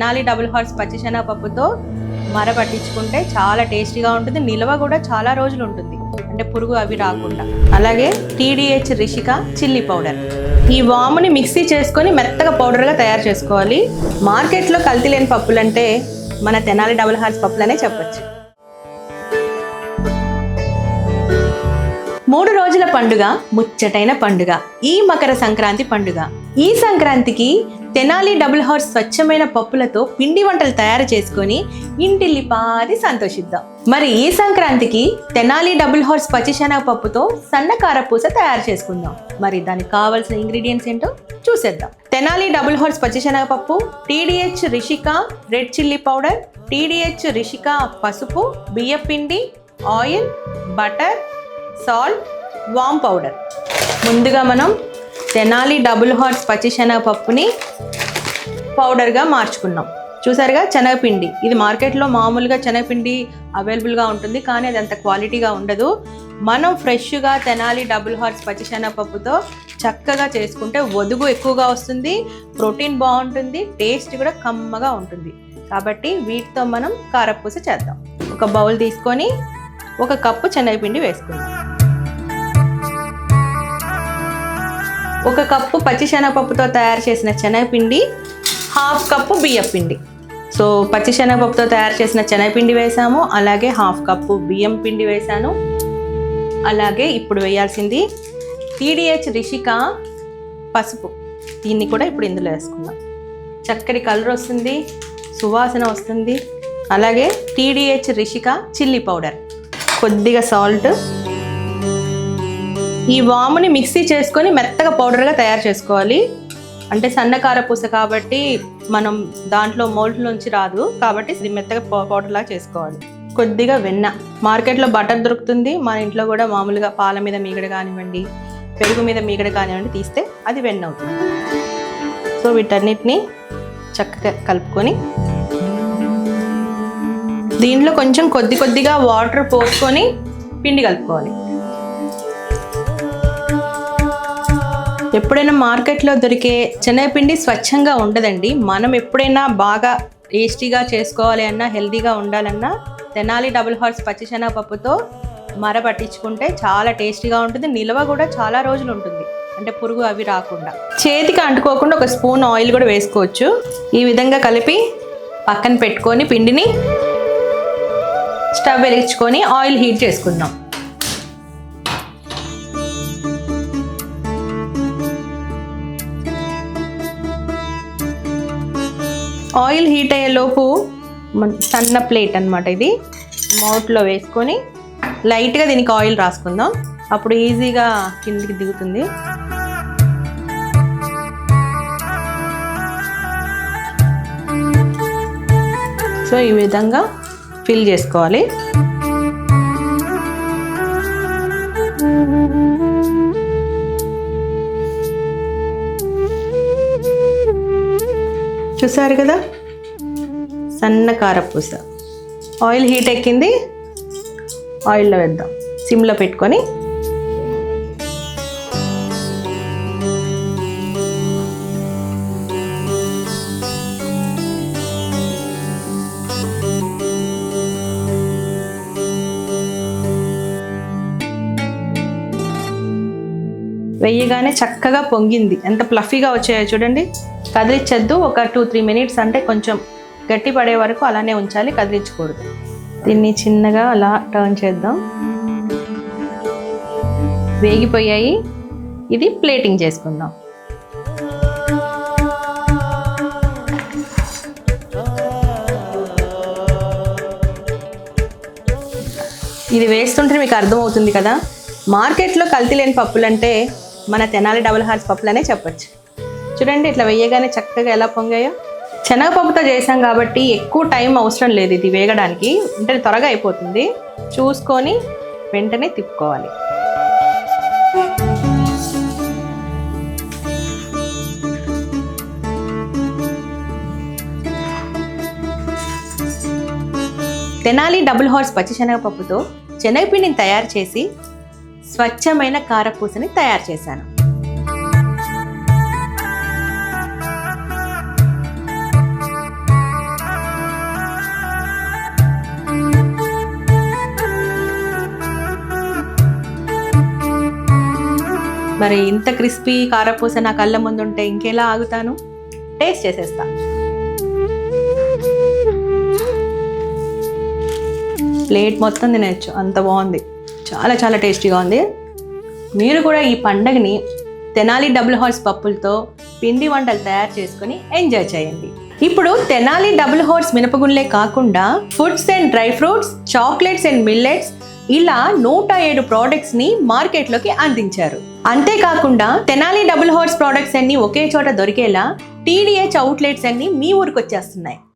Tenali double horse పచ్చిశనగపప్పుతో మరపట్టించుకుంటే చాలా టేస్టీగా ఉంటుంది. నిల్వ కూడా చాలా రోజులు ఉంటుంది, అంటే పురుగు అవి రాకుండా. అలాగే TDH రిషిక చిల్లీ పౌడర్. ఈ వాముని మిక్సీ చేసుకొని మెత్తగా పౌడర్గా తయారు చేసుకోవాలి. మార్కెట్లో కల్తీ లేని పప్పులు అంటే మన తెనాలి డబుల్ హార్స్ పప్పులనే చెప్పచ్చు. 3 రోజుల పండుగ, ముచ్చటైన పండుగ ఈ మకర సంక్రాంతి పండుగ. ఈ సంక్రాంతికి తెనాలి డబుల్ హార్స్ స్వచ్ఛమైన పప్పులతో పిండి వంటలు తయారు చేసుకొని ఇంటిల్లిపాది సంతోషిద్దాం. మరి ఈ సంక్రాంతికి తెనాలి డబుల్ హార్స్ పచ్చిశనగపప్పుతో సన్నకారపూస తయారు చేసుకుందాం. మరి దానికి కావాల్సిన ఇంగ్రీడియంట్స్ ఏంటో చూసేద్దాం. తెనాలి డబుల్ హార్స్ పచ్చిశనగపప్పు, TDH Rishika red chilli powder, TDH Rishika పసుపు, బియ్యపిండి, ఆయిల్, బటర్, సాల్ట్, వామ్ పౌడర్. ముందుగా మనం తెనాలి డబుల్ హార్స్ పచ్చిశనగపప్పుని పౌడర్గా మార్చుకున్నాం. చూసారుగా, శనగపిండి. ఇది మార్కెట్లో మామూలుగా శనగపిండి అవైలబుల్గా ఉంటుంది, కానీ అది అంత క్వాలిటీగా ఉండదు. మనం ఫ్రెష్గా తెనాలి డబుల్ హార్స్ పచ్చిశనగపప్పుతో చక్కగా చేసుకుంటే వదుగు ఎక్కువగా వస్తుంది, ప్రోటీన్ బాగుంటుంది, టేస్ట్ కూడా కమ్మగా ఉంటుంది. కాబట్టి వీటితో మనం కారపూస చేద్దాం. ఒక బౌల్ తీసుకొని 1 కప్పు శనగపిండి వేసుకుందాం. 1 కప్పు పచ్చిశనగపప్పుతో తయారు చేసిన శనగపిండి, 1/2 కప్పు బియ్యపిండి. సో పచ్చిశనగపప్పుతో తయారు చేసిన శనగపిండి వేసాము, అలాగే 1/2 కప్పు బియ్యం పిండి వేసాను. అలాగే ఇప్పుడు వేయాల్సింది TDH రిషిక పసుపు. దీన్ని కూడా ఇప్పుడు ఇందులో వేసుకుందాం. చక్కటి కలర్ వస్తుంది, సువాసన వస్తుంది. అలాగే TDH రిషిక చిల్లీ పౌడర్, కొద్దిగా సాల్ట్. ఈ వాముని మిక్సీ చేసుకొని మెత్తగా పౌడర్గా తయారు చేసుకోవాలి. అంటే సన్నకారపూస కాబట్టి మనం దాంట్లో మోల్డ్లోంచి రాదు, కాబట్టి ఇది మెత్తగా పౌడర్లా చేసుకోవాలి. కొద్దిగా వెన్న. మార్కెట్లో బటర్ దొరుకుతుంది, మన ఇంట్లో కూడా మామూలుగా పాల మీద మీగడ కానివ్వండి, పెరుగు మీద మీగడ కానివ్వండి తీస్తే అది వెన్న అవుతుంది. సో వీటన్నిటిని చక్కగా కలుపుకొని దీంట్లో కొంచెం కొద్దిగా వాటర్ పోసుకొని పిండి కలుపుకోవాలి. ఎప్పుడైనా మార్కెట్లో దొరికే శనగపిండి స్వచ్ఛంగా ఉండదండి. మనం ఎప్పుడైనా బాగా టేస్టీగా చేసుకోవాలి అన్నా, హెల్తీగా ఉండాలన్నా తెనాలి డబుల్ హార్స్ పచ్చిశనగపప్పుతో మరపట్టించుకుంటే చాలా టేస్టీగా ఉంటుంది. నిల్వ కూడా చాలా రోజులు ఉంటుంది, అంటే పురుగు అవి రాకుండా. చేతికి అంటుకోకుండా 1 స్పూన్ ఆయిల్ కూడా వేసుకోవచ్చు. ఈ విధంగా కలిపి పక్కన పెట్టుకొని పిండిని స్టవ్ వెలిగించుకొని ఆయిల్ హీట్ చేసుకుందాం. ఆయిల్ హీట్ అయ్యేలోపు సన్న ప్లేట్ అన్నమాట ఇది, మౌత్లో వేసుకొని లైట్గా దీనికి ఆయిల్ రాసుకుందాం. అప్పుడు ఈజీగా కిందికి దిగుతుంది. సో ఈ విధంగా ఫిల్ చేసుకోవాలి. చూసారు కదా, సన్న కారపూస. ఆయిల్ హీట్ ఎక్కింది, ఆయిల్లో వేద్దాం. సిమ్లో పెట్టుకొని వెయ్యగానే చక్కగా పొంగింది. ఎంత ప్లఫీగా వచ్చాయో చూడండి. కదిలించద్దు. ఒక 2-3 మినిట్స్, అంటే కొంచెం గట్టి పడే వరకు అలానే ఉంచాలి, కదిలించకూడదు. దీన్ని చిన్నగా అలా టర్న్ చేద్దాం. వేగిపోయాయి. ఇది ప్లేటింగ్ చేసుకుందాం. ఇది వేస్తుంటే మీకు అర్థమవుతుంది కదా, మార్కెట్లో కల్తీ లేని పప్పులంటే మన తెనాలి డబుల్ హార్స్ పప్పులనే చెప్పచ్చు. చూడండి, ఇట్లా వేయగానే చక్కగా ఎలా పొంగాయో. శనగపప్పుతో చేసాం కాబట్టి ఎక్కువ టైం అవసరం లేదు ఇది వేగడానికి, అంటే త్వరగా అయిపోతుంది. చూసుకొని వెంటనే తిప్పుకోవాలి. తెనాలి డబుల్ హార్స్ పచ్చిశనగపప్పుతో శనగపిండిని తయారు చేసి స్వచ్ఛమైన కారపూసని తయారు చేశాను. మరి ఇంత క్రిస్పీ కారపూస నా కళ్ళ ముందు ఉంటే ఇంకెలా ఆగుతాను? టేస్ట్ చేసేస్తా. ప్లేట్ మొత్తం తినచ్చు, అంత బాగుంది. చాలా చాలా టేస్టీగా ఉంది. మీరు కూడా ఈ పండగని తెనాలి డబుల్ హార్స్ పప్పులతో పిండి వంటలు తయారు చేసుకొని ఎంజాయ్ చేయండి. ఇప్పుడు తెనాలి డబుల్ హార్స్ మినపగుండ్లే కాకుండా foods and dry fruits, chocolates and millets ఇలా 107 ప్రోడక్ట్స్ ని మార్కెట్ లోకి అందించారు. అంతేకాకుండా తెనాలి డబుల్ హార్స్ ప్రోడక్ట్స్ అన్ని ఒకే చోట దొరికేలా TDH అవుట్లెట్స్ అన్ని మీ ఊరికి వచ్చేస్తున్నాయి.